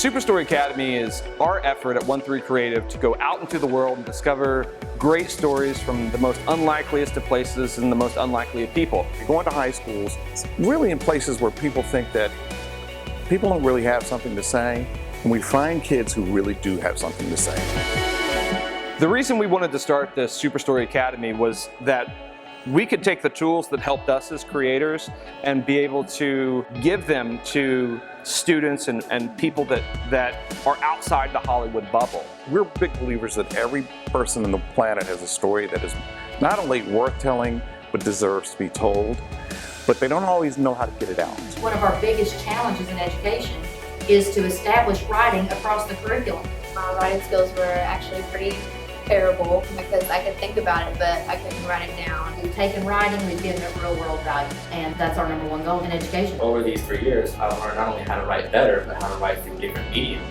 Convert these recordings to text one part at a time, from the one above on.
Superstory Academy is our effort at 1-3 Creative to go out into the world and discover great stories from the most unlikeliest of places and the most unlikely of people. Going to high schools, really in places where people think that people don't really have something to say, and we find kids who really do have something to say. The reason we wanted to start the Superstory Academy was that we could take the tools that helped us as creators and be able to give them to students and people that are outside the Hollywood bubble. We're big believers that every person on the planet has a story that is not only worth telling, but deserves to be told, but they don't always know how to get it out. One of our biggest challenges in education is to establish writing across the curriculum. My writing skills were actually pretty terrible because I could think about it, but I couldn't write it down. We've taken writing, we've given it real world value, and that's our number one goal in education. Over these 3 years, I learned not only how to write better, but how to write through different mediums.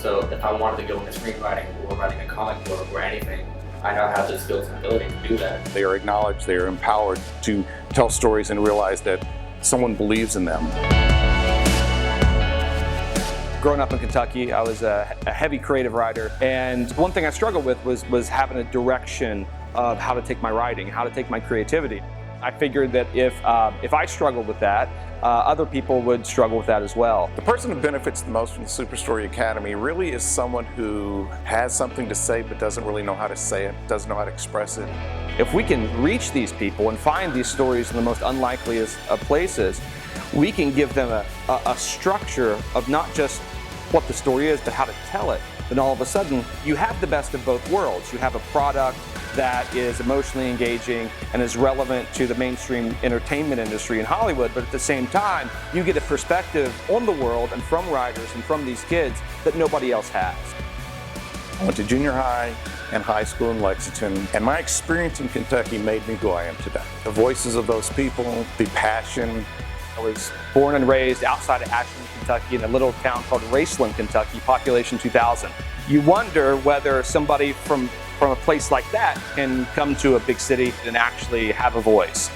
So if I wanted to go into screenwriting or writing a comic book or anything, I now have the skills and ability to do that. They are acknowledged, they are empowered to tell stories and realize that someone believes in them. Growing up in Kentucky, I was a heavy creative writer, and one thing I struggled with was having a direction of how to take my writing, how to take my creativity. I figured that if I struggled with that, other people would struggle with that as well. The person who benefits the most from the Superstory Academy really is someone who has something to say but doesn't really know how to say it, doesn't know how to express it. If we can reach these people and find these stories in the most unlikeliest of places, we can give them a structure of not just what the story is, but how to tell it. Then all of a sudden, you have the best of both worlds. You have a product that is emotionally engaging and is relevant to the mainstream entertainment industry in Hollywood, but at the same time, you get a perspective on the world and from writers and from these kids that nobody else has. I went to junior high and high school in Lexington, and my experience in Kentucky made me who I am today. The voices of those people, the passion. I was born and raised outside of Ashland, Kentucky, in a little town called Raceland, Kentucky, population 2,000. You wonder whether somebody from a place like that can come to a big city and actually have a voice.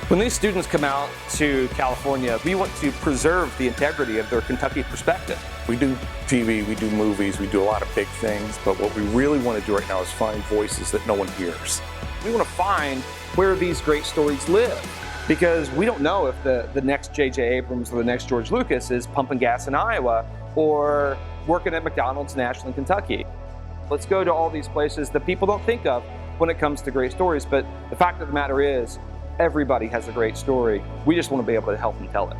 When these students come out to California, we want to preserve the integrity of their Kentucky perspective. We do TV, we do movies, we do a lot of big things, but what we really want to do right now is find voices that no one hears. We want to find where these great stories live, because we don't know if the next J.J. Abrams or the next George Lucas is pumping gas in Iowa or working at McDonald's in Ashland, Kentucky. Let's go to all these places that people don't think of when it comes to great stories, but the fact of the matter is, everybody has a great story. We just want to be able to help them tell it.